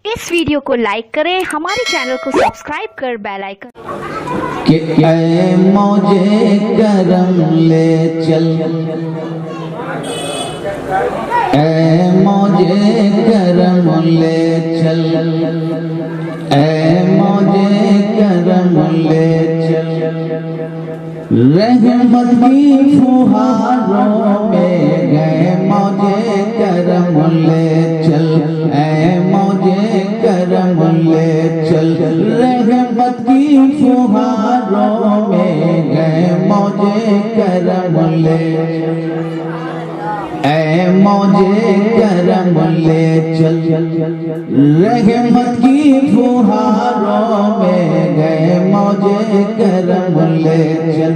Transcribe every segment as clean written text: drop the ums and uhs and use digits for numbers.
इस वीडियो को लाइक करें, हमारे चैनल को सब्सक्राइब कर बेल आइकन कि ऐ मौजे करम ले चल, ऐ मौजे करम ले चल, ऐ मौजे करम ले चल। रहमत की फुहारों में गए मौजे करम ले चल, ऐ मौजे करम ले चल। रहमत की फुहारों में गए मौजे करम ले, ऐ मौजे करम ले चल। रहमत की फुहारों में गए मौजे करम ले चल।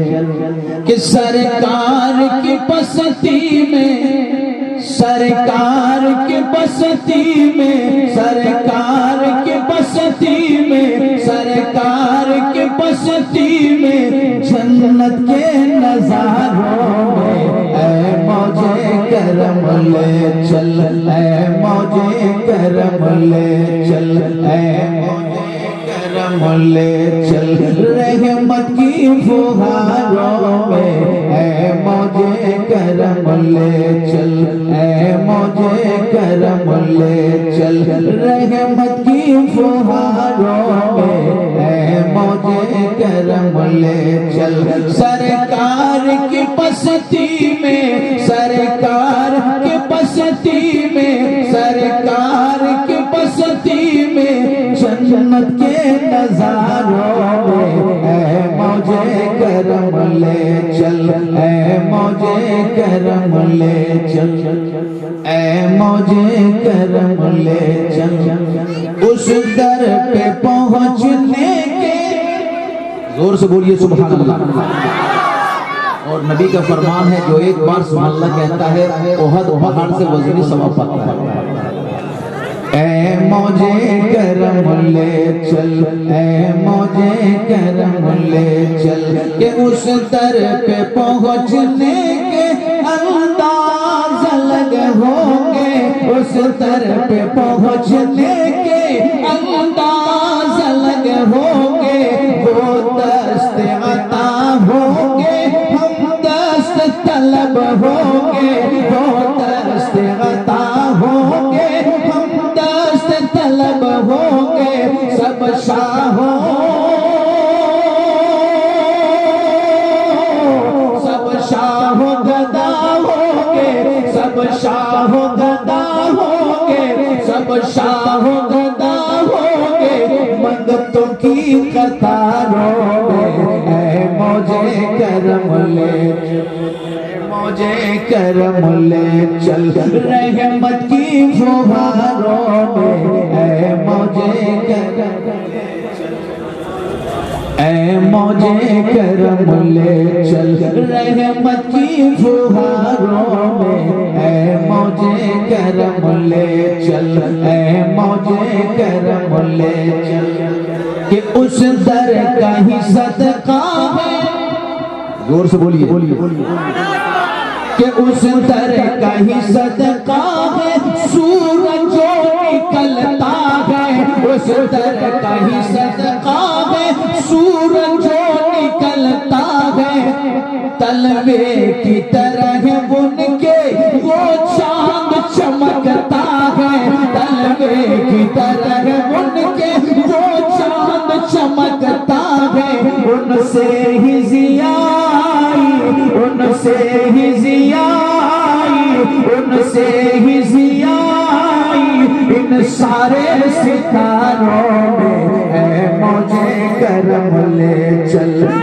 कि सरकार की बस्ती में, सरकार की बस्ती में, सरकार की बस्ती में, सरकार की बस्ती में जन्नत के नजारों में ऐ मौजे करम ले चल, ऐ मौजे करम ले चल, ऐ मौजे करम ले चल। रहमत की फुहारों में ऐ मौजे करम ले चल, ऐ मौजे करम ले चल। रहमत की फुहारों में ऐ मौजे करम ले चल। सरकार की बस्ती में, सरकार की बस्ती में, सरकार की बस्ती में जन्नत के नजारों में ऐ मौजे करम ले चल, ऐ मौजे करम ले चल, ऐ मौजे करम ले चल। उस दर पे पहुंचने के, जोर से बोलिए सुभान अल्लाह। और नबी का फरमान है, जो एक बार सुभान अल्लाह कहता है ओहद पहाड़ से वज़नी सवाब पाता है। ऐ मौजे करम ले चल, ऐ मौजे करम ले चल। के उस दर पे पहुंचने के अंदाज अलग होंगे, उस दर पे पहुंचने के अंदाज अलग होंगे। वो दस्त अता होंगे, हम दस्त तलब होंगे। वो दस्त अता होंगे, हम दस्त तलब होंगे। सब शाहों, सब शाहों गदा होंगे, सब शाहों गदा होंगे, सब शाहों गदा होंगे। मंगतों की कतारों में ऐ मौजे करम ले, मौजे करम ले चल। रहमत की फुहारों में ऐ मौजे करम ले चल, ऐ मौजे करम ले चल। रहमत की फुहारों में ऐ मौजे करम ले चल, ऐ मौजे करम ले चल। कि उस दर का ही सदका है, जोर से बोलिए, कि उस दर का ही सदका है सूरज जो निकलता है। उस दर का ही सदका है सूरज जो निकलता है। तलवे की तरह उनके वो चांद चमकता है, तलवे की तरह उनके वो चांद चमकता है। उनसे ही जियाई, उनसे ही जियाई, उनसे ही जियाई इन सारे सितारों में ऐ मौजे करम ले चल।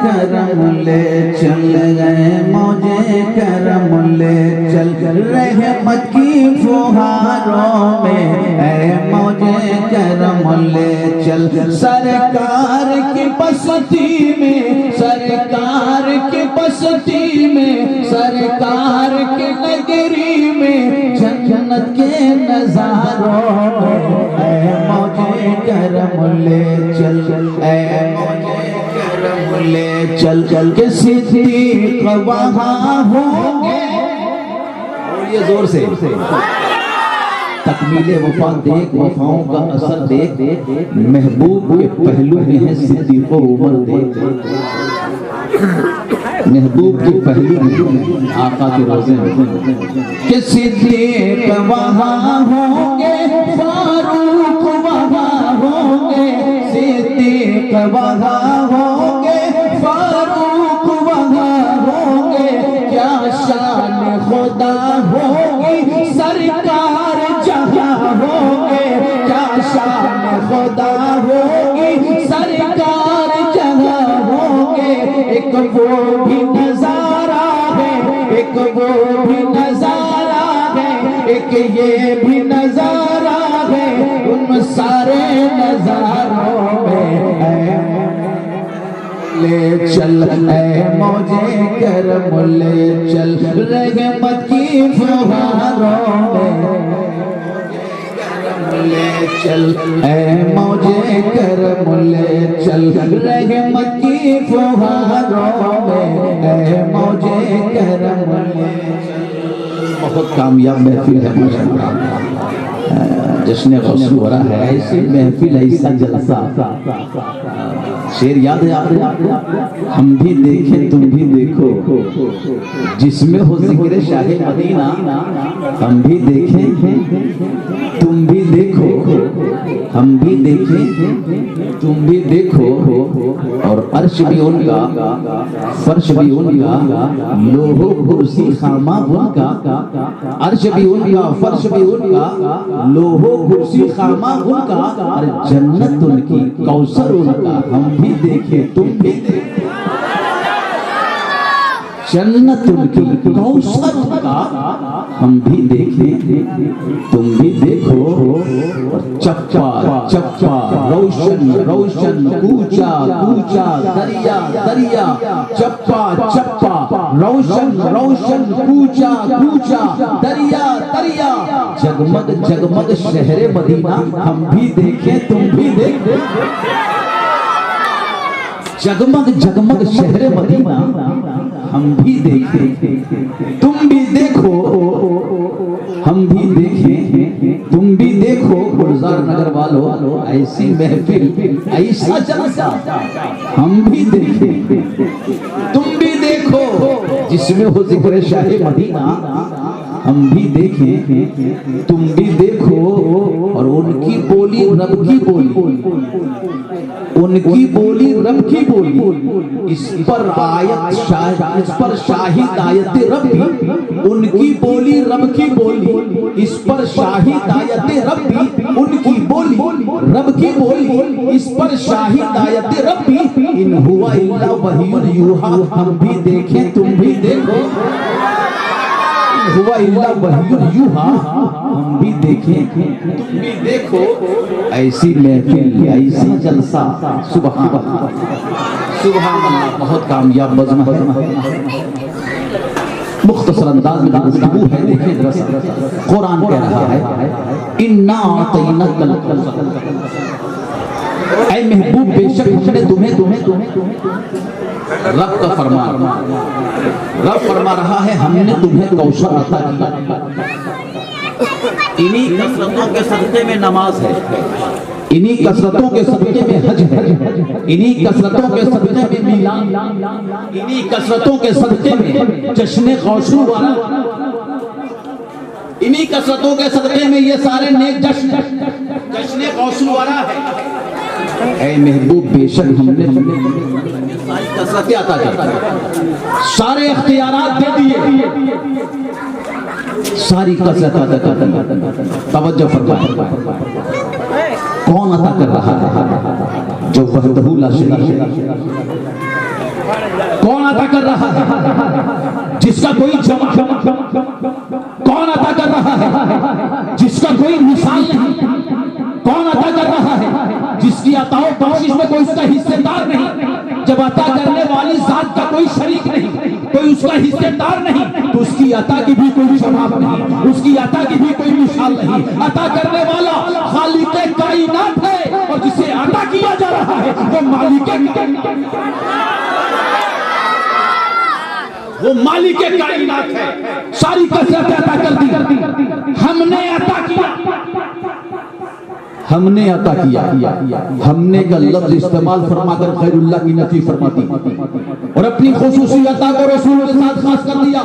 करम ले चल, गए मौजे करम ले चल। रहमत की फुहारों में ऐ मौजे करम ले चल सरकार की बस्ती में, सरकार की बस्ती में, सरकार के नगरी में, जन्नत के नजारों में ऐ मौजे करम ले चल, ऐ मौजे करम ले चल, चल के सिद्दीक वहाँ होंगे। और ये जोर से तकमीले वफा देख, वफाओं का असर देख, महबूब के पहलू में है सिद्दीक उमर देख, महबूब के पहलू में आका के रोज़े में कि सिद्दीक वहाँ होंगे, फारूक वहाँ होंगे, सिद्दीक वहाँ होंगे, फारूक वहाँ होंगे, क्या शान खुदा होगी, सरकार जहाँ होंगे, क्या शान खुदा होगी, सरकार जहाँ होंगे। एक वो भी नजारा है, एक वो भी नजारा है, एक ये भी नजारा है, उन सारे नजारों में ले चल, ऐ मौजे करम ले चल, रहमत की फुहारों में ले चल, ऐ मौजे करम ले चल, रहमत की फुहारों में ऐ मौजे करम ले चल। बहुत कामयाब महफिल है माशाअल्लाह, जश्न गौस हो रहा है, ऐसी महफिल, ऐसा जलसा। शेर याद है आपको, हम भी देखें तुम भी देखो, जिसमें हो जिक्र शाहे मदीना, हम भी देखें तुम भी देखो, हम भी देखें तुम भी देखो, और अर्श भी उनका, फर्श भी उनका, लोहो कुर्सी खामा उनका, अर्श भी उनका, फर्श भी उनका, लोहो कुर्सी खामा उनका, और जन्नत उनकी, कौसर उनका, हम भी देखे तुम भी देखो, जन्नत उनकी, कौसर उनका, हम भी देखें तुम भी देखो, और चप्पा चप्पा, रोशन रोशन, कूचा कूचा, दरिया दरिया, चप्पा चप्पा, रोशन रोशन, कूचा कूचा, दरिया दरिया, जगमग जगमग शहरे मदीना, हम भी देखें तुम भी देखो, जगमग जगमग शहरे मदीना, हम भी देखें तुम भी देखो, हम भी देखें तुम भी देखो, गुलजार नगर वालों, ऐसी महफिल, ऐसा जलसा, हम भी देखें तुम भी देखो, जिसमें हो जिक्र शाहे मदीना, हम भी देखें तुम भी देखो, और उनकी बोली रब की बोली, उनकी बोली रब की बोली, इस पर आयत इस पर शाहिद आयत रब्बी, उनकी बोली रब की बोली, इस पर शाहिद आयत रब्बी, उनकी बोली रब की बोली, इस पर शाहिद आयत रब्बी, इन हुआ इल्ला वहीयुन यूहा, हम भी देखें तुम भी देखो, हुआ इल्ला वहीयुन यूहा, हम भी देखें तुम भी देखो, ऐसी महफिल, ऐसा जलसा, सुभान अल्लाह सुभान अल्लाह। बहुत कामयाब मजमा है, मुख्तसर अंदाज में गुफ्तगू है, देखिए जरा सा, कुरान कह रहा है, इन्ना अतैनकल ऐ महबूब, बेशक हमने तुम्हें रब का फरमान, रब फरमा रहा है, हमने तुम्हें कौशल अता किया। इन्हीं कसरतों के सदक़े में नमाज है, इन्हीं कसरतों के सदक़े में हज है, इन्हीं कसरतों के सदक़े में मिलाद, इन्हीं कसरतों के सदक़े में जश्न गौसू वाला, इन्हीं कसरतों के सदक़े में ये सारे नेक जश्न गौसू वाला है। ऐ महबूब, बेशक हमने सारी कसरतें अता कर, सारे इख्तियारात दे दिए, सारी कसरत अता कर। तवज्जो फरमाए, कौन अता कर रहा है? जो वहदहू ला शरीक है। कौन अता कर रहा है? जिसका कोई जमा। कौन अता कर रहा है? जिसका कोई मिसाल नहीं। कौन अता कर रहा है? जिसकी अताओ बख्शिश में कोई उसका हिस्सेदार नहीं, जब अता करने वाली जात का कोई शरीक नहीं, कोई उसका हिस्सेदार नहीं, तो उसकी अता की भी कोई जवाब नहीं, उसकी अता की भी कोई मिसाल नहीं। अता करने वाला खालिक कायनात है और जिसे अता किया जा रहा है वो मालिक कायनात है। सारी कसरत अता कर दी, हमने अता किया, हमने का लफ्ज इस्तेमाल फरमाकर खैरुल्लाह की नफी फरमाती और अपनी खुसूसी अता को रसूल के साथ खास कर दिया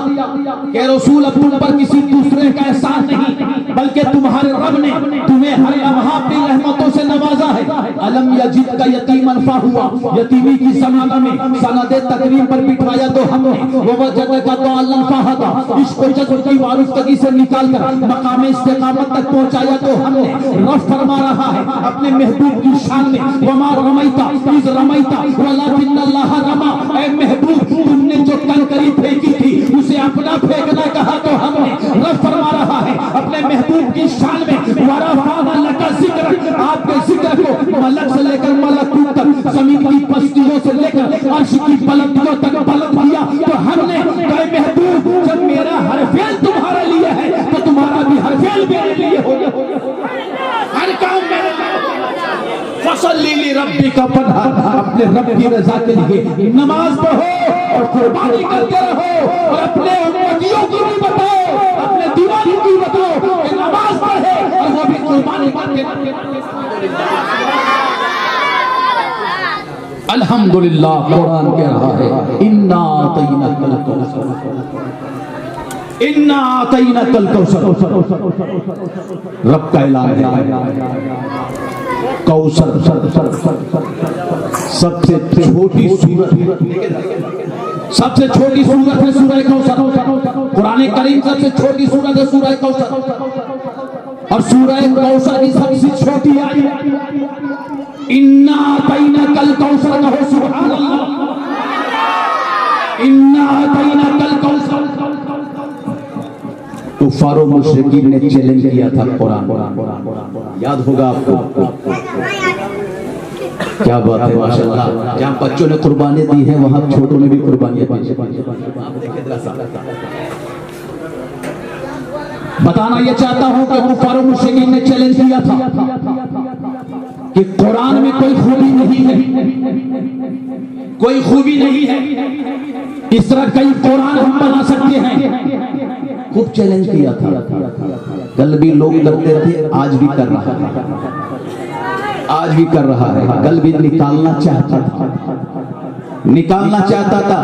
कि रसूल अब तुम पर किसी दूसरे का एहसान नहीं बल्कि तुम्हारे रब ने तुम्हें हर लम्हा अपनी रहमतों से नवाजा है। अलम यजिद का यतीमन फाहुआ, यतीमी की ज़माना में सनदे तकरीम पर बिठाया तो हमने, वो वजद का तो अल्लाह फाहदा, इसको जज्ब की वारिफ्तगी से निकाल कर मकाम इस्तिकामत तक पहुंचाया तो हमने। रब फरमा रहा है अपने महबूब की शान में, वमा रमैता इज़ रमैता वलाकिन्नल्लाह रमा, ऐ महबूब तुमने जो कंकरी फेंकी थी उसे अपना फेंकना कहा तो हमने। रब फरमा रहा है अपने महबूब की शान में, वरफ़अना लका ज़िक्र, आपके जिक्र को मलक से लेकर मलकूत तक, जमीन की पस्तियों से लेकर अर्श की बुलंदियों तक बुलंद किया तो हमने। ऐ महबूब जब मेरा हर फेल तुम्हारे लिए है तो तुम्हारा भी हर फेल मेरे लिए हो, हर काम मेरे लिए। फसल्ली ली रब्बिका वनहर, अपने रब की रजा के लिए नमाज पढ़ो और कुर्बानी करते रहो और अपने उम्मतियों को भी बताओ, अपने दीवानों को भी बताओ कि नमाज पढ़े और वो भी कुर्बानी करके। अल्हम्दुलिल्लाह कुरान कह रहा है इन्ना अतैनाकल कौसर, इन्ना अतैनाकल कौसर। रब का ऐलान है कौसर सबसे छोटी सूरत, सबसे छोटी सूरत है सूरह कौसर। कुरान करीम सबसे छोटी सूरत है सूरह कौसर और सूरह कौसर की सबसे छोटी आयत इन्ना अतैनाकल कौसर कहो सुभान अल्लाह, इन्ना अतैनाकल कौसर। कुफारो मुशरिकीन ने चैलेंज किया था कुरान, याद होगा आपको। क्या बात है माशाअल्लाह, जहाँ बच्चों ने कुर्बानी दी है वहां छोटों ने भी कुर्बानियां दी। बताना यह चाहता हूं कि कुफारो मुशरिकीन ने चैलेंज किया था कि कुरान में कोई खूबी नहीं है, कोई खूबी नहीं है, इस तरह कई कुरान हम बना सकते हैं। खूब चैलेंज किया था, कल भी लोग करते थे, आज भी कर रहा है, आज भी कर रहा है। कल भी निकालना चाहता था, निकालना चाहता था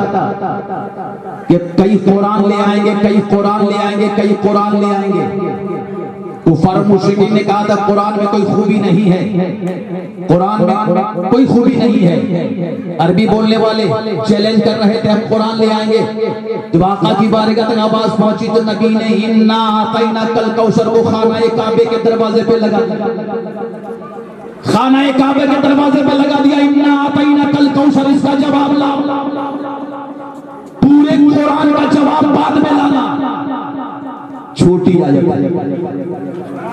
कि कई कुरान ले आएंगे, कई कुरान ले आएंगे, कई कुरान ले आएंगे। कुफार मुशरिकीन ने कहा था कुरान में कोई खूबी नहीं है, कुरान में कोई खूबी नहीं है। अरबी बोलने वाले चैलेंज कर रहे थे हम कुरान ले आएंगे। जब आका की बारगाह तक आवाज पहुंची तो नबी ने इन्ना अतैनाकल कौसर को खाना काबे के दरवाजे पे लगा, खाना काबे के दरवाजे पे लगा दिया। इन्ना अतैनाकल कौसर, इसका जवाब लाओ, पूरे कुरान का जवाब बाद में लाना। छोटी आयत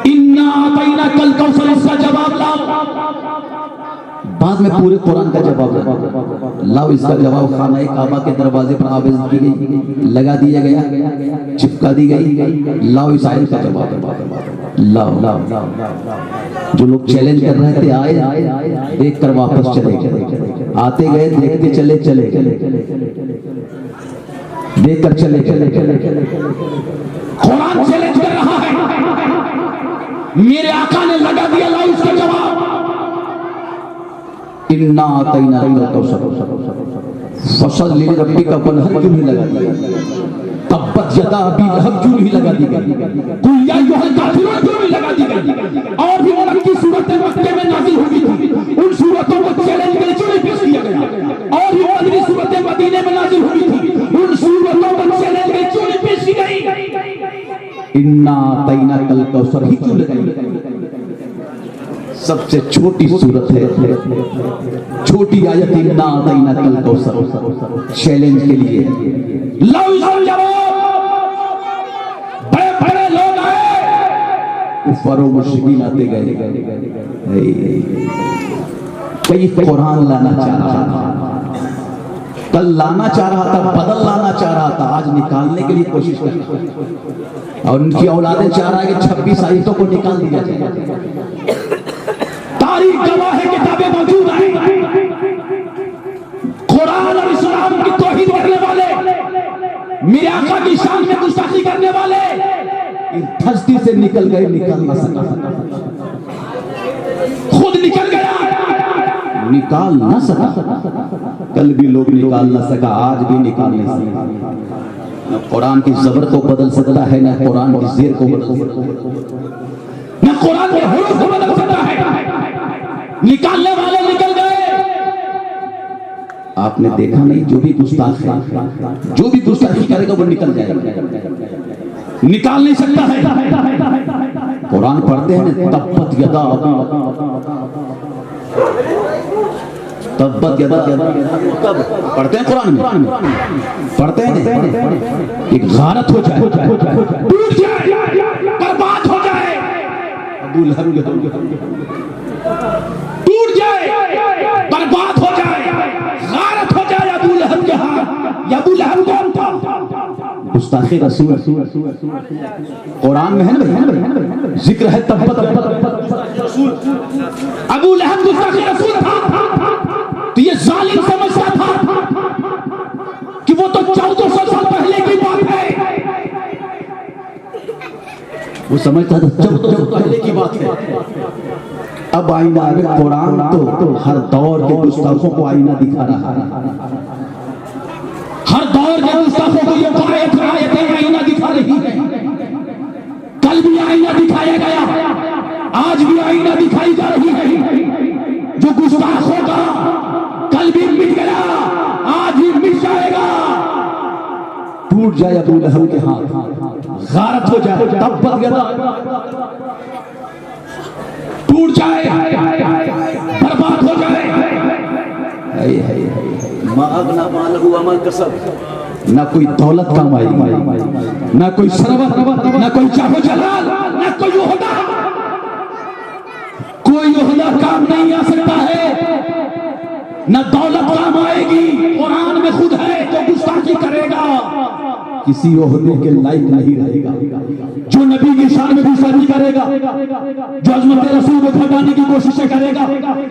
इन्ना अतैनाकल कौसर, इसका जवाब लाओ, बाद में पूरे कुरान का जवाब लाओ। इसका जवाब खाना काबा के दरवाजे पर आवेज़ की गई, लगा दिया गया, चिपका दी गई। लाओ इस आयत का जवाब लाओ। जो लोग चैलेंज कर रहे थे आए, देख कर वापस चले गए, आते गए देखते चले चले, देख कर चले चले। कुरान चैलेंज कर रहा है, मेरे आका ने लगा दिया, लाओ इसका जवाब। इन्ना अतैनाकल कौसर फसल्ली लिरब्बिका वनहर क्यों नहीं लगा दिया? तब्बत यदा अबी लहब क्यों नहीं लगा दी गई? कुल या अय्युहल काफिरून क्यों नहीं लगा दी गई? और भी मक्की सूरतें मक्के में नाज़िल हुई थी, उन सूरतों को चैलेंज के लिए क्यों नहीं पेश किया गया? और भी मदनी सूरतें मदीने में नाज़िल हुई थी, उन सूरतों को चैलेंज के लिए क्यों नहीं पेश की गई? इन्ना अतैनाकल कौसर ही क्यों लगाई? सबसे छोटी सूरत है, छोटी आयत इन्ना अतैनाकल कौसर, चैलेंज के लिए। बड़े बड़े लोग आए, कुफार व मुशरिकीन आते गए। कई कुरान लाना चाह रहा था, कल लाना चाह रहा था, बदल लाना चाह रहा था, आज निकालने के लिए कोशिश कर रहा है। और उनकी औलादें चाह रहा है कि 26 आयतों को निकाल दिया जाए। तारीख गवाह है, किताबें मौजूद हैं, कुरान और इस्लाम की तौहीद करने वाले, मेरे आका की शान में गुस्ताखी करने वाले इस धरती से निकल गए, निकल न सका, खुद निकल गया, निकाल न सका। कल भी लोग निकाल न सका, आज भी निकाल नहीं सका। न कुरान की ज़बर को बदल सकता है, न कुरान की ज़ेर को बदल सकता है, न कुरान के हुरूफ को बदल सकता है। निकालने वाले निकल गए। आपने देखा नहीं, जो भी गुस्ताख है, जो भी गुस्ताखी करेगा वो निकल जाएगा, निकाल नहीं सकता है। कुरान पढ़ते हैं, तब्बत यदा, तब्बत यदा, कब पढ़ते हैं कुरान में? पढ़ते हैं एक गारत हो जाए, टूट जाए, बर्बाद हो जाए, अबू लहब टूट जाए, बर्बाद हो जाए, गारत हो जाए अबू लहब के हाथ। अबू लहब कौन था? गुस्ताखे रसूल। कुरान में है ना, जिक्र है तब्बत रसूल। अबू लहब गुस्ताखे रसूल था, तो ये जालिम समझता था कि वो तो 1400 साल पहले की बात है। वो समझता था 1400 साल पहले की बात है। अब आईना आ गया, कुरान तो हर दौर के गुस्ताखों को आईना दिखा रहा है, हर दौर के गुस्ताखों को ये आयतें आईना दिखा रही है। कल भी आईना दिखाया गया, आज भी आईना दिखाई जा रही है। जो गुस्ताख होगा कल भी मिट गया, आज भी मिट जाएगा। टूट जाए अबू लहब के हाथ, गारत हो जाए, तब्बत यदा, टूट जाए, बर्बाद हो जाए। ना कोई दौलत कमाई, ना कोई सरवत, ना कोई चाहो जलाल, ना कोई ओहदा, कोई ओहदा काम नहीं आ सकता है, न दौलत काम आएगी। कुरान में खुद है, जो गुस्ताखी करेगा किसी ओहदे के लायक नहीं रहेगा। जो नबी की शान में गुस्ताखी करेगा, जो अज़मत रसूल को घटाने की कोशिशें करेगा,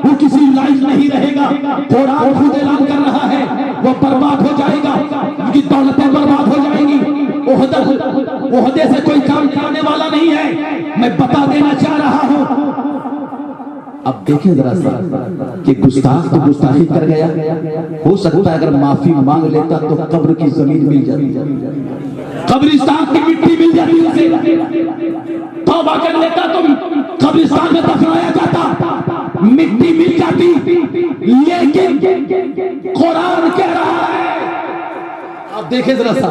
वो किसी लायक नहीं रहेगा। कुरान खुद ऐलान कर रहा है, वो बर्बाद हो जाएगा, उनकी दौलतें बर्बाद हो जाएंगी। ओहदे से कोई काम कराने वाला नहीं है, मैं बता देना चाह रहा हूं। अब देखें जरा सा कि गुस्ताख तो गुस्ताखी कर गया, हो सकता है अगर माफी मांग लेता तो कब्र की जमीन मिल जाती, कब्रिस्तान की मिट्टी मिल जाती उसे, तौबा कर लेता तो कब्रिस्तान में दफनाया जाता, मिट्टी मिल जाती। लेकिन कुरान कह रहा है, अब देखें जरा सा,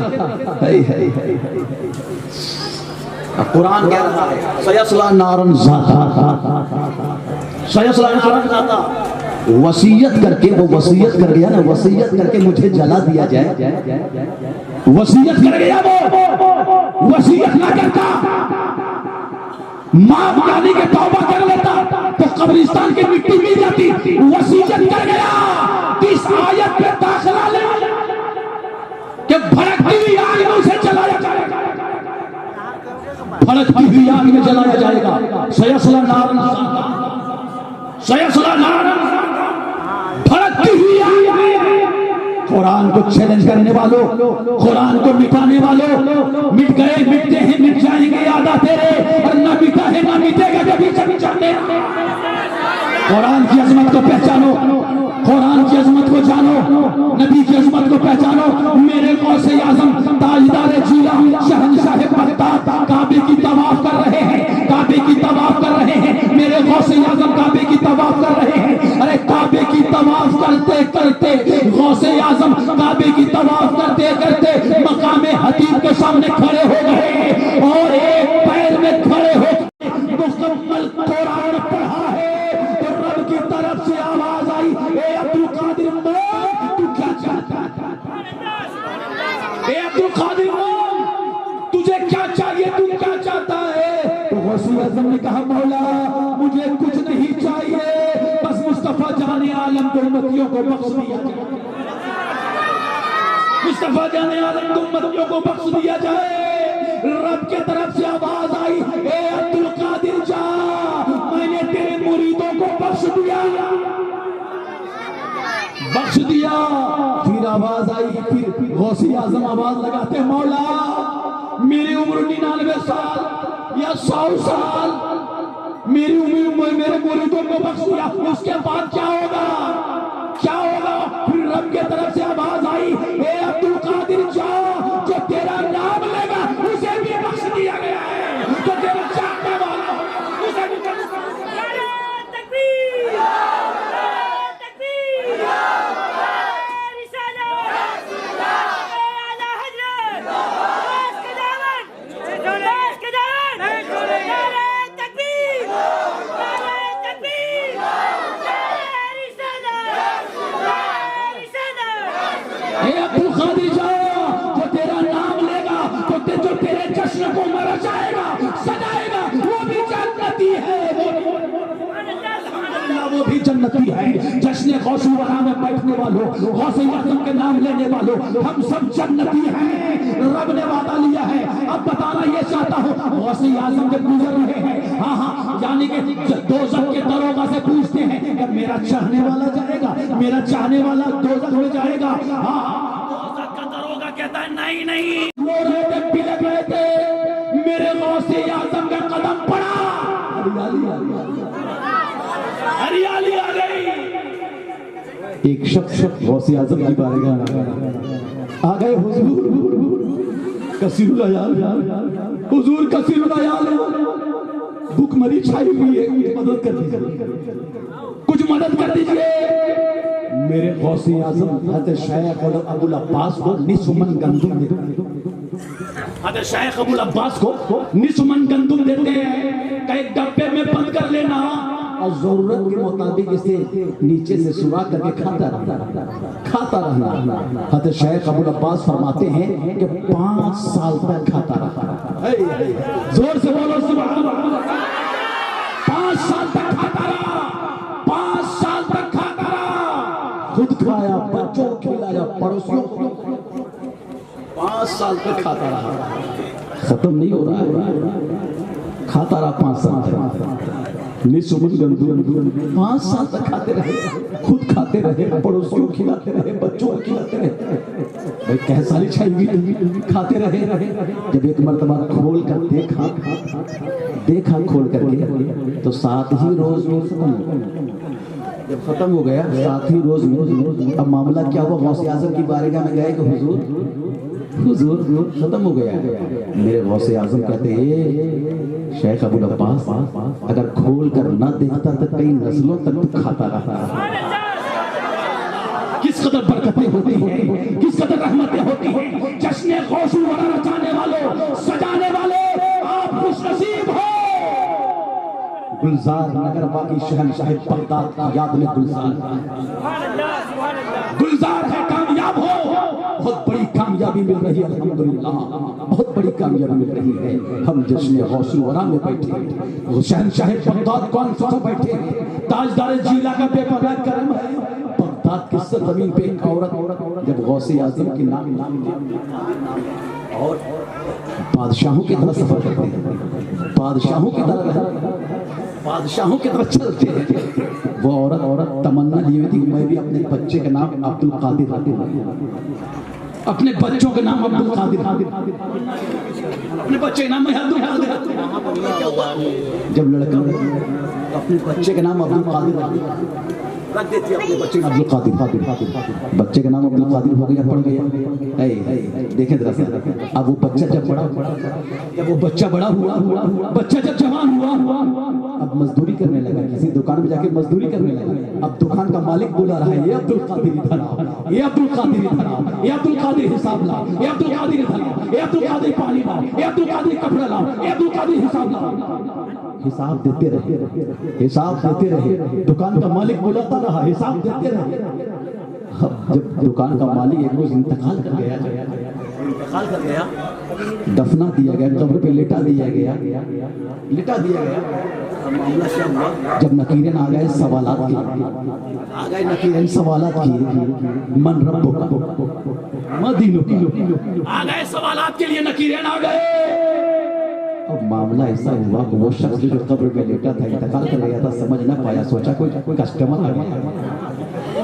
कुरान कह रहा है, सयस्ला नारन ज़ाता, सयस्ला नारन ज़ाता। वसीयत करके, वो वसीयत कर गया ना, वसीयत करके मुझे जला दिया जाए, वसीयत कर गया वो, वसीयत ना करता, माफ करने के तौबा कर लेता तो कब्रिस्तान की मिट्टी मिल जाती। वसीयत कर गया, इस आयत पे दाखिला ले कि भड़कती हुई आग में उसे जलाया जाएगा, भड़कती हुई आग में जलाया जाएगा। सयस्ला नारन ज़ाता, सयस्ला नारन ज़ाता, भड़कती हुई आग। कुरान को चैलेंज करने वालों, कुरान को मिटाने वालों, मिट गए, मिटते हैं, मिट जाएंगे याद आते रहे, और ना मिटा है ना मिटेगा कभी कभी चाहते। कुरान की अजमत को पहचानो, कुरान की अजमत को जानो, नबी की अजमत को पहचानो। मेरे गौसे आज़म ताजदार जीला शहंशाह बगदाद काबे की तवाफ कर रहे हैं, काबे की तवाफ कर रहे हैं, मेरे गौसे आज़म काबे की तवाफ कर रहे हैं। अरे काबे की तवाफ करते करते, गौसे आज़म काबे की तवाफ करते करते मकामे हतीम के सामने खड़े हो गए, और एक पैर में खड़े हो मुकम्मल कुरान पढ़ा है तो रब की तरफ से आवाज आई, ए अब्दुल कादिर मोम, तू क्या चाहता है? ए अब्दुल कादिर मोम, तुझे क्या चाहिए, तू क्या चाहता है? तो गौसे आज़म ने कहा, मौला मुझे कुछ नहीं चाहिए, बस मुस्तफा जाने आलम को उम्मतियों को बख्श दिया जाए, मुस्तफा जाने आलम को उम्मतियों को बख्श दिया जाए। रब के तरफ से आवाज आई, ए अब्दुल कादिर जा, मैंने तेरे मुरीदों को बख्श दिया, बख्श दिया। फिर आवाज आई, फिर गौसी आजम आवाज लगाते, मौला मेरी उम्र 99 साल या 100 साल, मेरी उम्र मेरे मुरीदों को बख्श दिया, उसके बाद क्या होगा, क्या होगा? फिर रब के तरफ से आवाज आई, ए अब्दुल कादिर जा, जो तेरा नाम लेगा उसे भी बख्श दिया गया है, जो तेरा चाहने वाला उसे भी बख्श दिया गया है। तकबीर, तकबीर, रिसालत, आला हजरत, बस के दामन, बस के दामन, नारे तकबीर, नारे तकबीर, नारे रिसालत, नारे रिसालत। ए अब्दुल कादिर जा, जो तेरा नाम लेगा, जो तेरे जश्न को मरा जाएगा, सजाएगा, वो भी जन्नती है, वो भी जन्नती है। जश्न गौसे वरा में बैठने वालों, गौसे आजम के नाम लेने वालों, हम सब जन्नती हैं। रब ने वादा लिया है। अब बताना ये चाहता हूँ, गौसे आजम जब गुजर रहे हैं, हाँ हाँ, यानी कि दोज़ख के दरोगा से पूछते हैं कि मेरा चाहने वाला जाएगा, मेरा चाहने वाला दोज़ख में जाएगा। हाँ, दोज़ख का दरोगा कहता है नहीं नहीं, रो रहे थे, बिलख रहे थे, मेरे गौसे आजम का कदम पड़ा, हरियाली आ गई, हरियाली आ गई। एक शख्स गौसे आजम की बारगाह आ गए, हुजूर कसीरुल अयाल, हुजूर कसीरुल अयाल, भूखमरी छाई हुई है, कुछ मदद कर दीजिए, कुछ मदद कर दीजिए। मेरे गौसे आजम हज़रत शेख अबुल अब्बास को निसुमन गंदुम देते हैं, हज़रत शेख अबुल अब्बास को निसुमन गंदुम देते हैं, कई डब्बे में बंद कर लेना और जरूरत के मुताबिक इसे नीचे से सुरा करके खाता रहना। हज़रत शेख अबुल अब्बास फरमाते हैं कि 5 साल तक खाता रहा। जोर से बोलो सुभान अल्लाह। 5 साल तक खाता रहा, 5 साल तक खाता रहा, खुद खाया, बच्चों को खिलाया, पड़ोसियों को, 5 साल तक खाता रहा। खत्म नहीं हो रहा है, खाता रहा 5 साल तक। निसुमन गंदुम 5 साल तक खाते रहे, खुद खाते रहे, पड़ोसियों को खिलाते रहे, बच्चों को खिलाते रहे, भाई कैसा छाई हुई, खाते रहे। जब एक मर्तबा खोल कर देखा खोल करके, तो 7 ही रोज में जब खत्म हो गया, 7 ही रोज में, अब मामला क्या हुआ, गौसे आजम की बारगाह में गए कि हुजूर खत्म हो गया। मेरे गौसे आजम कहते, शेख अबुल अब्बास अगर खोल कर न देखता तो कई नस्लों तक तो खाता रहा। किस कदर बरकतें होती हैं, किस कदर रहमतें होती हैं। जश्न गौसे वरा रचाने वालों, सजाने वालों, आप खुशनसीब हो। गुलजार नगर बाकी शहनशाह बगदाद की याद में गुलजार है, कामयाब हो, बहुत बड़ी कामयाबी मिल रही है, अल्हम्दुलिल्लाह, बहुत बड़ी कामयाबी मिल रही है। हम जश्न गौसे वरा में बैठे, शहनशाह बगदाद कौन सा बैठे हैं, ताजदार जिला का बेपनाह करम है। बगदाद की सरजमीन पे एक औरत जब गौसे आजम के नाम और बादशाहों की तरह सफर करते हैं, बादशाहों की तरह चलते हैं, वो औरत तमन्ना लिए थी, मैं भी अपने बच्चे का नाम अब्दुल कादिर अपने बच्चों के नाम अब्दुल कादिर, अपने बच्चे के नाम अब्दुल कादिर। जब लड़का अपने बच्चे के नाम अब्दुल कादिर रख देती है, अपने बच्चे का अब्दुल कादिर, बच्चे का नाम अब्दुल कादिर हो गया, पड़ गया। देखें जरा सा, अब वो बच्चा जब बड़ा हुआ, बच्चा जब जवान हुआ, अब मजदूरी करने लगा, किसी दुकान में जाके मजदूरी करने लगा। अब दुकान का मालिक बोला रहा है, ये अब्दुल कादिर इधर आओ, ये अब्दुल कादिर इधर आओ, ये अब्दुल कादिर हिसाब लाओ, ये अब्दुल कादिर इधर आओ, ये अब्दुल कादिर पानी लाओ, ये अब्दुल कादिर कपड़ा लाओ, ये अब्दुल कादिर हिसाब लाओ। हिसाब देते रहे, दुकान का मालिक बुलाता रहा, हिसाब देते रहे। जब दुकान का मालिक एक रोज इंतकाल कर गया, दफना दिया गया, कब्र पे लिटा दिया गया, मामला क्या हुआ? जब नकीरन आ गए सवालात के, आ गए नकीरन सवालात की, मन रब्बो का मदीनो का, आ गए सवालात के लिए नकीरन आ गए। अब मामला ऐसा हुआ कि वो शख्स जो कब्र में लेटा था, इंतकाल कर गया था, समझ ना पाया, सोचा कोई कस्टमर आ गया,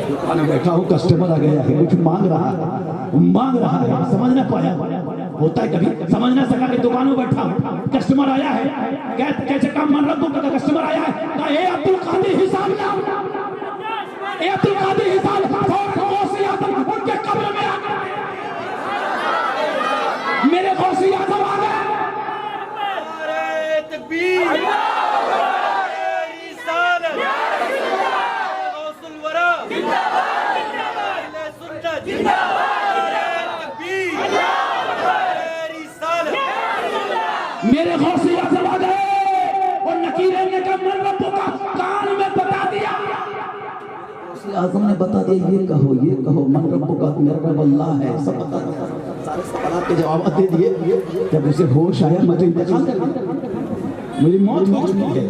दुकान में बैठा हूँ, कस्टमर आ गया है, कुछ मांग रहा है, समझ ना पाया। होता है कभी, समझ ना सका कि दुकान में बैठा हूँ, कस्टमर आया है, कैसे काम मन रब्बो का, कस्टमर आया है, कहा ए अब्दुल कादिर हिसाब ला, ए अब्दुल कादिर हिसाब गौसे आजम उनके कब्र में आ गए, मेरे गौसे आजम आ गए। मेरे गौसे आजम आ गए और नकीरन ने कहा मन रब्बो का, कान में बता दिया, गौसे आजम ने बता दिया, ये कहो मन रब्बो का, मेरा रब अल्लाह है, सब बता दिया, सारे सवालों के जवाब दे दिए। जब उसे होश आया, मुझे इंतकाल कर दिया, मेरी मौत हो चुकी है,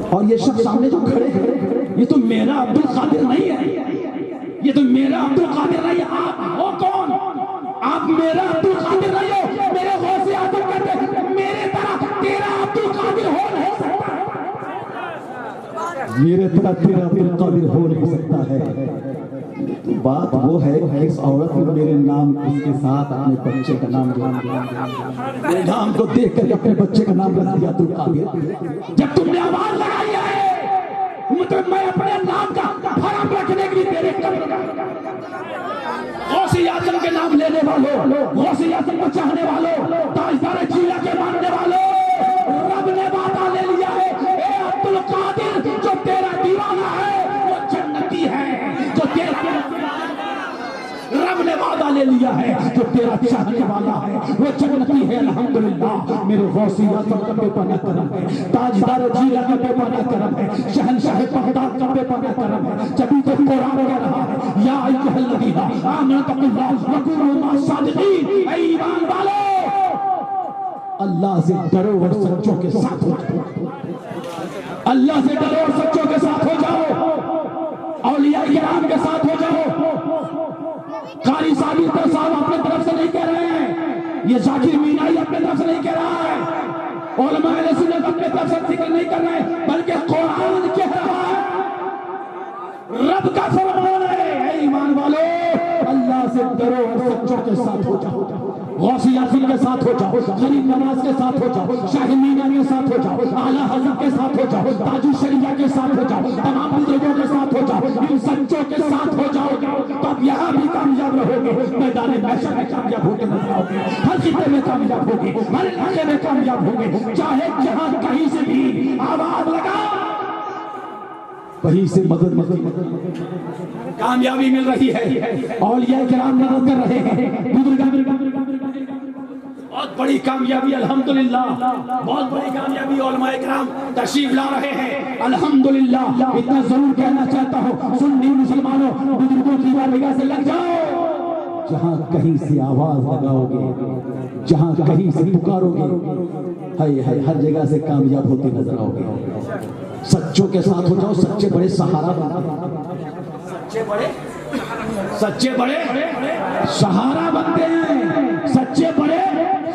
और ये शख्स सामने जो खड़े हैं, ये तो मेरा अब्दुल कादिर नहीं है, ये तो मेरा अब्दुल कादिर नहीं है। आप हो कौन? आप मेरा अब्दुल कादिर नहीं हो। मेरे गौसे आजम कहते हैं मेरे तरह तेरा अब्दुल कादिर हो नहीं सकता, मेरे तरह तेरा अब्दुल कादिर हो नहीं सकता है। बात वो है, इस औरत ने मेरे नाम उसके साथ अपने बच्चे का नाम, मेरे नाम को देख कर अपने बच्चे का नाम रख दिया अब्दुल कादिर। जब तुमने आवाज लगाई है, मतलब मैं अपने नाम का फर्म रखने के लिए तेरे गौसे आजम के नाम लेने वालों, गौसे आजम को चाहने वालों, ताजदार जिला के मानने वालों, रब ने वादा ले लिया है, ए अब्दुल कादिर जो तेरा दीवाना है वो जन्नती है, जो तेरा रब ने वादा ले लिया है, जो तेरा चाहने वाला है वो जन्नती है। अल्हम्दुलिल्लाह मेरे गौसे आजम का बेपनाह करम है, ताजदार जिला का बेपनाह करम है, शहंशाह बगदाद का बेपनाह करम है। जब तो कुरान कह रहा है या अय्युहल्लज़ीना आमनु तक़ुल्लाह व कूनू मअस-सादिक़ीन, ऐ ईमान वालों अल्लाह से डरो और सच्चों के साथ हो जाओ, अल्लाह से डरो और सच्चों के साथ हो जाओ, औलिया किराम के साथ हो जाओ। कारी साहब अपने तरफ से नहीं कह रहे हैं, ये जाकिर मीनाई अपने तरफ से नहीं कह रहा है, उलमा अहले सुन्नत अपने तरफ से जिक्र नहीं कर रहे हैं, बल्कि कुरान कह रहा है, रब का फरमान है, ऐ ईमान वालों अल्लाह से डरो और सच्चों के साथ हो जाओ, गौसे आजम के साथ हो जाओ, गरीब नवाज के साथ हो जाओ, शाह मीना के साथ हो जाओ, आला हज़रत के साथ हो जाओ, ताजु शरिया के साथ हो जाओ, तमाम बुजुर्गों के साथ हो जाओ, इन सच्चों के साथ हो जाओ, तो आप यहाँ भी कामयाब रहोगे, मैदान महशर में कामयाब होकर नजर आओगे, हर खिते में कामयाब होगे, हर इलाके में कामयाब होगे, चाहे जहाँ कहीं से भी आवाज लगाओ, वहीं से मदद कामयाबी मिल रही है। औलिया किराम मदद कर रहे हैं, बहुत बड़ी कामयाबी अल्हम्दुलिल्लाह, बहुत बड़ी कामयाबी उलमाए किराम तशरीफ ला रहे हैं अल्हम्दुलिल्लाह। इतना जरूर कहना चाहता हूँ, सुन्नी मुसलमानों बुजुर्गों की बारगाह से लग जाओ, जहाँ कहीं से आवाज लगाओगे, जहाँ कहीं से पुकारोगे, हाय हाय हर जगह से कामयाब होते नजर आओगे। सच्चों के साथ हो जाओ, सच्चे बड़े सहारा सच्चे बड़े सहारा बनते हैं, सच्चे बड़े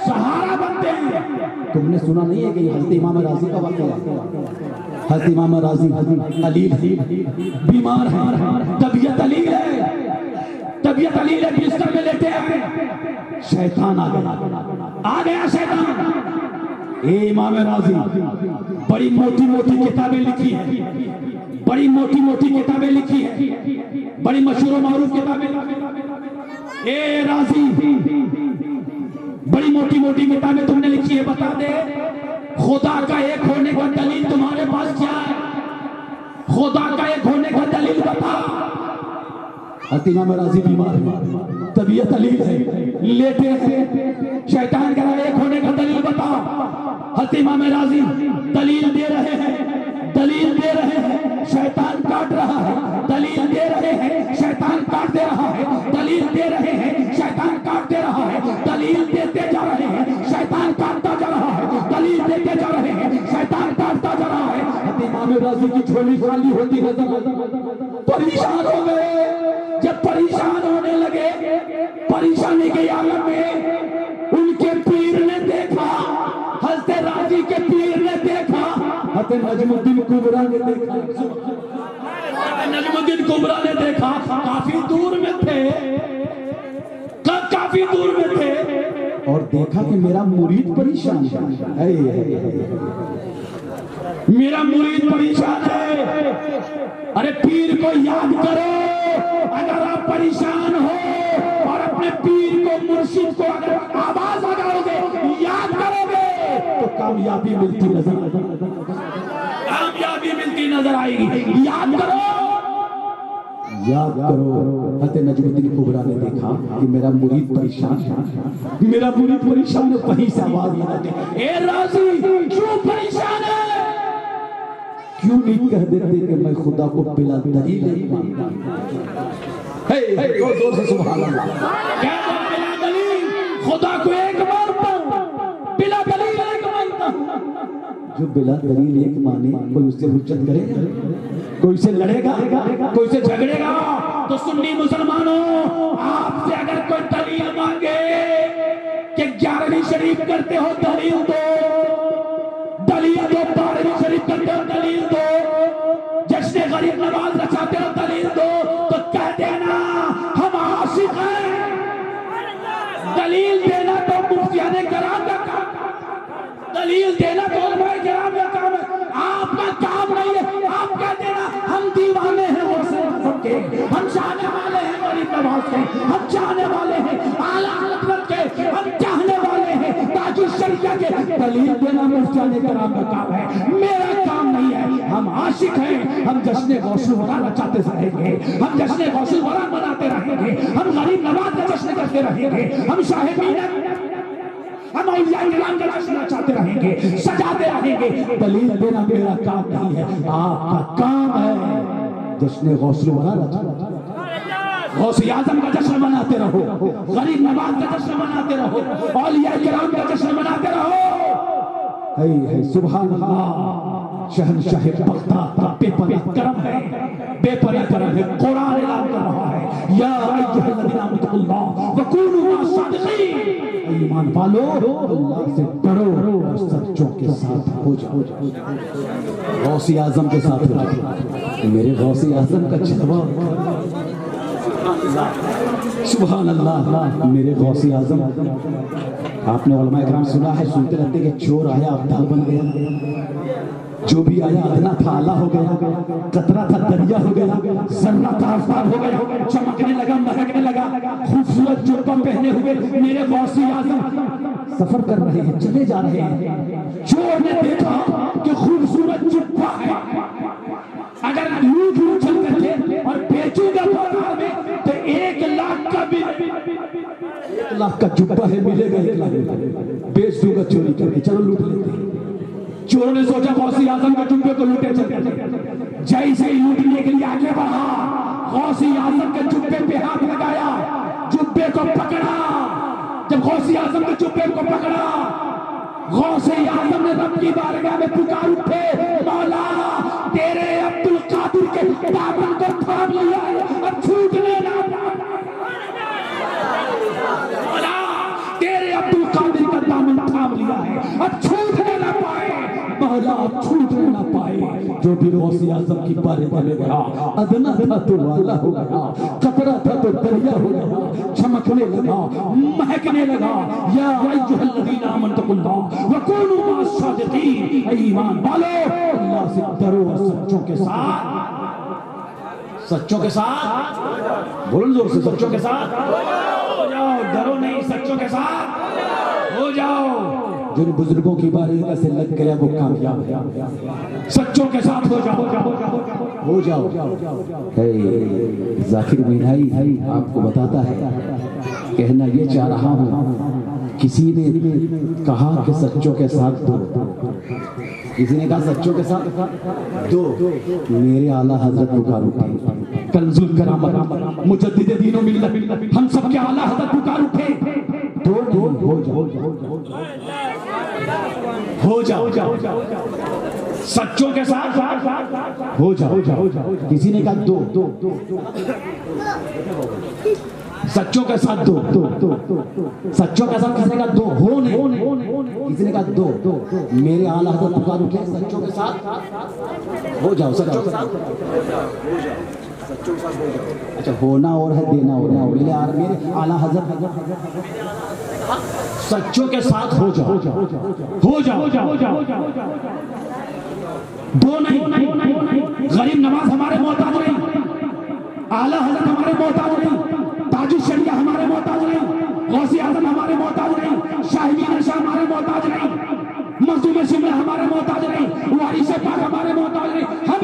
सहारा बनते हैं। तुमने सुना नहीं है कि हज़रत इमाम राज़ी का वाक़या, हज़रत इमाम राज़ी अलील बीमार है, तबीयत अलील है, बिस्तर में लेटे हैं, शैतान आ गया शैतान। इमाम राज़ी बड़ी मोटी मोटी किताबें लिखी है, बड़ी मोटी मोटी किताबें लिखी है, बड़ी मशहूर मारूफ किताबें। ए राज़ी बड़ी मोटी मोटी किताबें तुमने लिखी है, बता दे खुदा का एक होने का दलील तुम्हारे पास क्या है? खुदा का एक होने का दलील बता। इमाम राज़ी बीमार है, तबीयत अलील है, लेटे हैं, शैतान कह रहा है एक होने का दलील बता। हज़रत इमाम राज़ी दलील दे रहे हैं, शैतान काट रहा है, दलील दे रहे हैं, शैतान काट दे रहा है, दलील दे रहे हैं, शैतान काट दे रहा है, दलील देते जा रहे हैं, शैतान काटता जा रहा है, दलील देते जा रहे हैं, शैतान काटता जा रहा है। झोली खाली होती नजर, परेशान हो गए। जब परेशान होने लगे, परेशानी के आलम में उनके पीर ने देखा, हजरत राजी के पीर ने देखा, हजरत नजमुद्दीन कुबरा ने देखा, नजमुद्दीन कुबरा ने देखा, काफी दूर में थे, काफी दूर में थे, और देखा कि मेरा मुरीद परेशान है, मेरा मुरीद परेशान है। अरे पीर को याद करो, अगर आप परेशान हो और अपने पीर को, मुर्शिद को अगर आवाज लगाओगे, याद करोगे, तो कामयाबी मिलती नजर आएगी। याद करो, याद करो। हज़रत नजमुद्दीन कुबरा ने देखा कि मेरा मुरीद परेशान है, मेरा मुरीद परेशान है, वहीं से आवाज लगाते, ए राजी क्यों परेशान है? क्यों नहीं कह देते कि मैं खुदा को बिला दलील नहीं मानता? जोर से सुभान अल्लाह। क्या बिला दलील खुदा को एक मानता हूं, बिला दलील एक मानता हूं। जो बिला दलील एक माने, कोई उससे हुज्जत करेगा, कोई से लड़ेगा, कोई से झगड़ेगा? तो सुन्नी मुसलमानों, आपसे अगर कोई दलील मांगे कि 11वीं शरीफ करते हो, दलील दो, दलील दो, 12वीं शरीफ करते हो, दलील दो, जश्न गरीब नवाज रचाते हो, दलील दो, तो कह देना हम आशिक हैं। दलील देना तो मुफ्तियाने कराम का काम, दलील देना तो उलमाए किराम का काम है, आपका काम नहीं है। आप कह देना हम दीवाने हैं गौसे आज़म के, हम चाहने वाले हैं गरीब नवाज के, हम चाहने वाले हैं आला हज़रत के, हम चाहने वाले हैं ताजु शरीया के। दलील देना मुफ्तियाने किराम का काम है, मेरा काम नहीं है। हम आशिक हैं, हम जश्न गौसुल वरा नचाते रहेंगे, हम जश्न गौसुल वरा मनाते रहेंगे, हम गरीब नवाज का जश्न करते रहेंगे, हम शाहिद हम औलियाए किराम का जश्न नचाते रहेंगे, सजाते रहेंगे। दलील देना मेरा काम नहीं है, आपका काम है जश्न गौसुल वरा नचाना। गौसे आज़म का जश्न मनाते रहो, गरीब नवाज का जश्न मनाते रहो, औलियाए किराम का जश्न मनाते रहो। है सुभान अल्लाह। शहंशाह बगदाद का बेपनाह करम है, बेपनाह करम है। कुरान ऐलान कर रहा है, या अय्युहल्लज़ीना आमनुल्लाह व कूनू मास्सादिक़ीन। ईमान वालो, अल्लाह से डरो और सच्चों के साथ हो जाओ। गौसे आज़म के साथ हो जाओ। मेरे गौसे आज़म का जलवा, सुभान अल्लाह। मेरे गौसे आज़म, आपने उलमाए किराम सुना है, सुनते रहते कि चोर आया अब्दाल बन गया, जो भी आया अदना था आला हो गया, कतरा था दरिया हो गया, जर्रा था आसमान हो गया, चमकने लगा, महकने लगा। खूबसूरत जुब्बा पहने हुए मेरे गौसे आज़म सफर कर रहे हैं, चले जा रहे हैं। चोर ने देखा कि खूबसूरत जुब्बा है, अगर लूट लूट चल करके और बेचूंगा बाजार में तो 1 लाख का भी, 1 लाख का जुब्बा है, मिलेगा 1 लाख, बेच दूंगा चोरी करके, चलो लूट लेते हैं। चोरों ने सोचा गौसे आज़म के जुब्बे को लूटे चलते, जैसे ही लूटने के लिए आगे बढ़ा, गौसे आज़म के जुब्बे पे हाथ लगाया, जुब्बे को पकड़ा। जब गौसे आज़म के जुब्बे को पकड़ा, गौसे आज़म ने रब की बारगाह में पुकार उठे, मौला तेरे अब्दुल कादिर के दामन को थाम लिया है, अब छूटने ना पाए। मौला तेरे अब्दुल कादिर का दामन थाम लिया है, अब छूटने ना पाए। मौला अब छूटने ना पाए। जो भी गौसे आज़म की बारे में गया, अदना था तो वाला हो गया, कतरा था तो दरिया हो गया, चमकने लगा, महकने लगा। या अय्युहल्लज़ीना आमनुल्लाह व कूनू मास्सादिक़ीन। ईमान वालो, अल्लाह से डरो और सच्चों के साथ, सच्चों के साथ बोलो जोर से, सच्चों के साथ हो जाओ। डरो नहीं, सच्चों के साथ हो जाओ। जिन बुजुर्गों की बारगाह से लग गया वो कामयाब है, सच्चों के साथ हो जाओ, हो जाओ। जाकिर मीनाई आपको बताता है, कहना ये चाह रहा हूँ, किसी ने कहा कि सच्चों के साथ दो, किसी ने कहा सच्चों के साथ दो, मेरे आला हजरत पुकार उठे, कंजुल करामत मुजद्दिद दीन व मिल्लत, हम सब के आला हजरत पुकार उठे, दो हो जाओ। हो जाओ, सच्चों के साथ हो जाओ। किसी ने कहा दो, सच्चों के साथ दो, सच्चों के साथ। किसी ने कहा दो, हो नहीं। किसी ने कहा दो, मेरे आला हज़रत पुकार उठे, सच्चों के साथ हो जाओ, सच्चों के साथ हो जाओ। अच्छा, होना और है, देना और है। मेरे आला हज़रत सच्चों के साथ हो जाओ, हो जाओ। दो नहीं, गरीब नवाज हमारे मोहताज नहीं, आला हज़रत हमारे मोहताज नहीं, ताजुल शरिया हमारे मोहताज नहीं, गौसी आज़म हमारे मोहताज नहीं, शाही नशा हमारे मोहताज नहीं, मखदूम शिमला हमारे मोहताज नहीं, वारिस पाक हमारे मोहताज नहीं। हम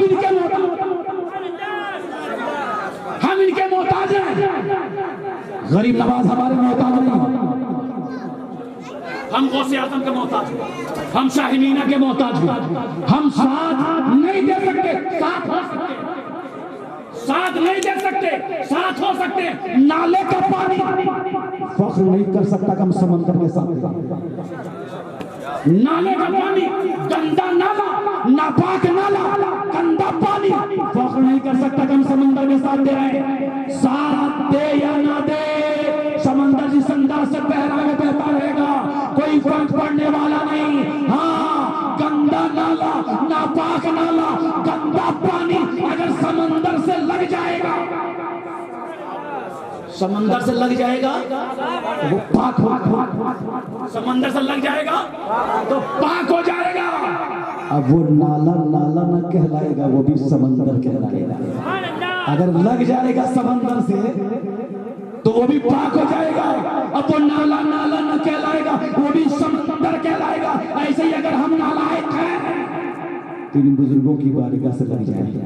इनके मोहताज हैं। गरीब नवाज हमारे मोहताज नहीं, हम गौसे आज़म के मोहताज, हम शाही मीना के मोहताज, हम साथ नहीं दे सकते, साथ हो सकते, साथ नहीं दे सकते, साथ हो सकते। नाले का पानी फख्र नहीं कर सकता कम समंदर के साथ। नाले का पानी, गंदा नाला, नापाक नाला, गंदा पानी फख्र नहीं कर सकता कम समंदर के साथ दे रहे। साथ दे या ना दे, समंदर जिस अंदाज से बह रहा है बहता रहेगा, कोई फर्क पड़ने वाला नहीं। हाँ, गंदा नाला, नापाक नाला, गंदा पानी अगर समंदर से लग जाएगा, समंदर से लग जाएगा तो वो पाक हो, समंदर से लग जाएगा तो पाक हो जाएगा। अब वो नाला नाला न कहलाएगा, वो भी समंदर कहलाएगा। अगर लग जाएगा समंदर से तो वो भी पाक हो जाएगा। अब वो नाला नाला न कहलाएगा, वो भी समंदर कहलाएगा। ऐसे ही अगर हम नालायक हैं तो इन बुजुर्गों की बारिका से लग जाएगा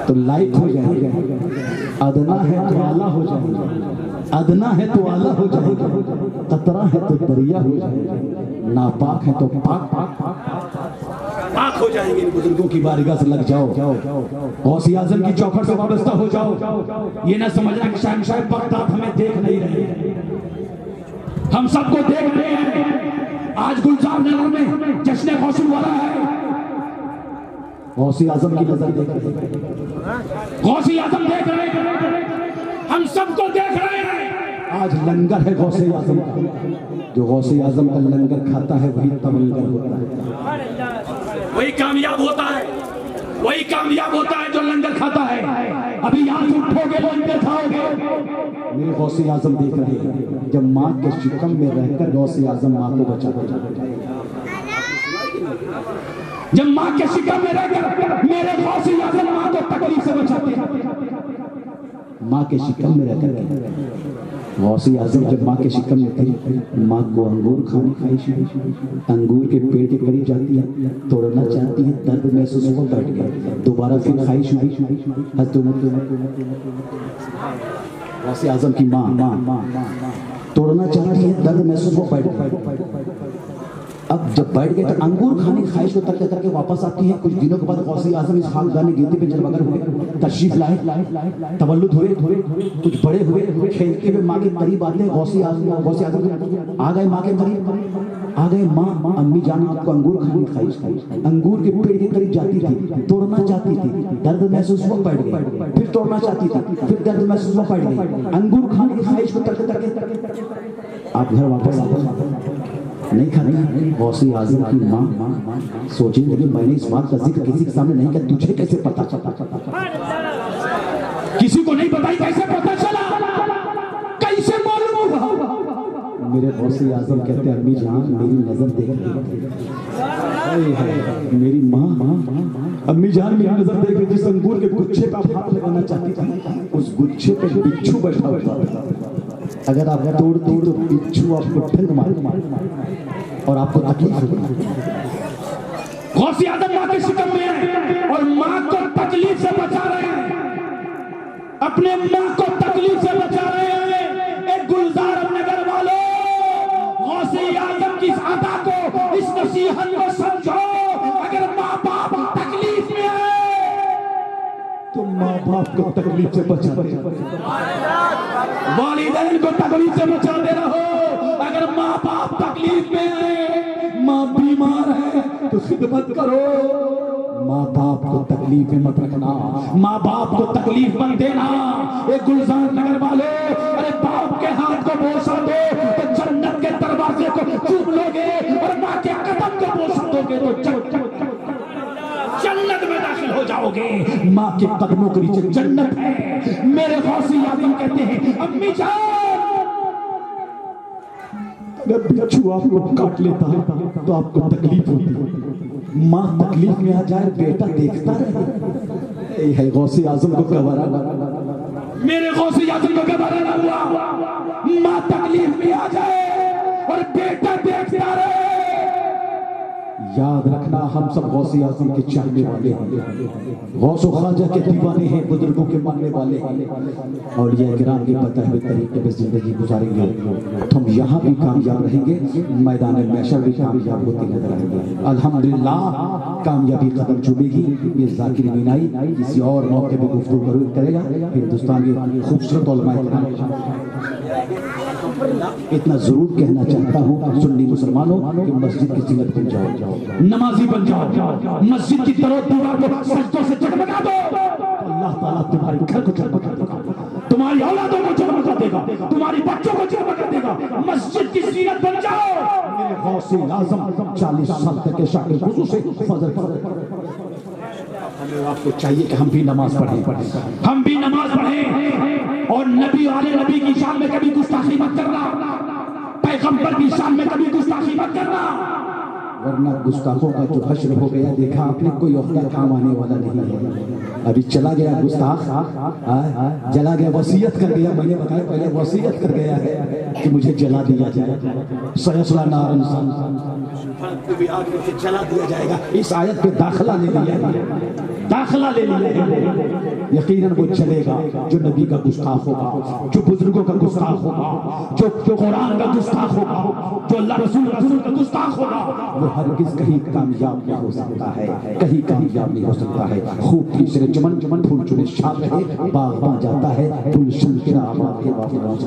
तो लाइक हो जाएगा। अदना है तो आला हो जाएगा, अदना है तो आला हो जाएगा, कतरा है तो दरिया हो जाएगा, नापाक है तो पाक हो जाएंगे। इन बुजुर्गों की बारिका से लग जाओ, गौसी आज़म की चौखट से वाबस्ता हो जाओ। ये ना समझना कि शहंशाह बगदाद हमें देख नहीं रहे, हम सबको देख रहे हैं। आज गुलजार नगर में जश्न गौसी वाला है, गौसी आज़म की नजर देख रहे हैं, गौसी आज़म देख रहे हैं, हम सबको देख रहे हैं। आज लंगर है गौसे आज़म का, जो गौसे आज़म का लंगर खाता है वही तमंगर होता है, वही कामयाब होता है, वही कामयाब होता है जो लंगर खाता है। अभी यहाँ से उठोगे लंगर खाओगे। मेरे गौसे आज़म देख रहे हैं, जब माँ के शिकम में रहकर गौसे आज़म माँ को बचाते, जब माँ के शिकम में रहकर मेरे गौसे आज़म माँ को तकलीफ से बचाते हैं। माँ के शिकम में रहकर गौसी आज़म जब माँ के शिकम में थी, माँ को अंगूर खाने ख्वाहिश हुई, अंगूर के पेड़ के करीब जाती है, तोड़ना चाहती है, दर्द महसूस हो बैठ गया, दोबारा फिर ख्वाहिश हुई। गौसी आज़म की माँ तोड़ना चाहती है, दर्द महसूस हो बैठ गया। अब जब बैठ गए तो अंगूर खाने की ख्वाहिश को तरक करके वापस आती है। कुछ दिनों के बाद गौसी आज़म इस खानदानी गिनती पे जलवगर हुए, तशरीफ लाए, तवल्लुद हुए, कुछ बड़े हुए, खेलते हुए माँ के करीब आते हैं। गौसी आज़म आ गए माँ के करीब, आ गए। माँ अम्मी जान आपको अंगूर खाने की ख्वाहिश, अंगूर के पेड़ के करीब जाती थी, तोड़ना चाहती थी, दर्द महसूस हुआ बैठ गई, फिर तोड़ना चाहती थी, फिर दर्द महसूस हुआ बैठ गई। अंगूर खाने की ख्वाहिश को तरक करके आप घर वापस नहीं खाने। गौसी आज़म की माँ सोचेंगे कि मैंने इस बात का जिक्र किसी के सामने नहीं किया, तुझे कैसे पता चला? किसी को नहीं बताई, कैसे पता चला, कैसे मालूम हुआ? मेरे गौसी आज़म कहते हैं, अम्मी जान मेरी नजर देख रही है, मेरी माँ अम्मी जान मेरी नजर देख रही, जिस अंगूर के गुच्छे का हाथ लगाना चाहती थी, उस गुच्छे पे बिच्छू बैठा हुआ था। अगर आप तोड़ दी तो बिच्छू आपको ठंड मार और आपको तकलीफ होगी। गौसी आज़म माँ के शिकम में है और माँ को तकलीफ से बचा रहे हैं, अपने माँ को तकलीफ से बचा रहे हैं। एक गुलजार नगर वालों, गौसी आज़म की इस अदा को, इस नसीहत को समझो। अगर माँ बाप तकलीफ में है तो माँ बाप को तकलीफ से बचाते रहो, वालिदैन को तकलीफ से बचाते रहो। अगर माँ बाप तकलीफ में है, माँ तो खिदमत करो। माँ बाप को तकलीफ में मत रखना, माँ बाप को तकलीफ मत देना। एक गुलजार नगर वाले, अरे बाप के हाथ को बोसा दो तो जन्नत के दरवाजे को चूम लोगे, और माँ के कदम को बोसा दोगे तो जन्नत में दाखिल हो जाओगे। माँ के कदमों के नीचे जन्नत है। मेरे गौसी आजम कहते हैं, अम्मी जान, अगर बिच्छू आपको काट लेता है तो आपको तकलीफ होती है। माँ तकलीफ में आ जाए, बेटा देखता रहे। है गौसे आजम को गवारा, मेरे गौसे आजम को गवारा ना हुआ। माँ तकलीफ में आ जाए और बेटा देखता रहे। याद रखना, हम सब गौसे आजम के चाहने वाले हैं, गौसो ख्वाजा के दीवाने हैं, बुजुर्गों के मानने वाले हैं, और ये किराम के बताए हुए तरीके पे जिंदगी गुजारेंगे तो हम यहाँ भी कामयाब रहेंगे, मैदान महशर भी कामयाब होते नजर आएंगे। अल्हम्दुलिल्लाह कामयाबी कदम चुमेगी। ये जाकिर मीनाई किसी और मौके पे गुफ्तगू करेगा। हिंदुस्तान के खूबसूरत उलमाए किराम, इतना जरूर कहना चाहता हूँ सुन्नी मुसलमानों कि मस्जिद की जीनत बन जाओ, नमाजी बन जाओ, मस्जिद की तरफ दीवार को सजदों से जगमगा दो। अल्लाह ताला तुम्हारे घर को जगमगा देगा, तुम्हारी औलादों को जगमगा देगा, तुम्हारी बच्चों को जगमगा देगा। मस्जिद की जीनत बन जाओ। मेरे गौसे आज़म 40 साल तक के शाकिर हुजूर से फजल हमें आपको चाहिए कि हम भी नमाज पढ़ें, हम भी नमाज पढ़ें, और नबी वाले नबी की शान में कभी गुस्ताखी मत करना, पैगंबर की शान में कभी गुस्ताखी मत करना, वरना गुस्ताखों का जो हश्र हो गया देखा आपने, कोई ओहदा काम आने वाला नहीं है। अभी चला गया गुस्ताख, जला गया, वसीयत कर गया। मैंने बताया पहले वसीयत कर गया है कि मुझे जला दिया जाए, सयसला नारन जला दिया जाएगा। इस आयत पे दाखिला ले लिया, दाखिला ले लिया। यकीनन वो चलेगा जो नबी का गुस्ताख होगा, जो बुजुर्गों का गुस्ताख होगा, जो कुरान का गुस्ताख होगा, जो अल्लाह रसूल का गुस्ताख होगा, वो हरगिज़ कहीं कामयाब नहीं हो सकता है, कहीं कामयाब नहीं हो सकता है। खूब तीसरे चमन चमन फूल चुने शाद रहे, बाग जाता है, फूल शमशेर आबाद के वापस।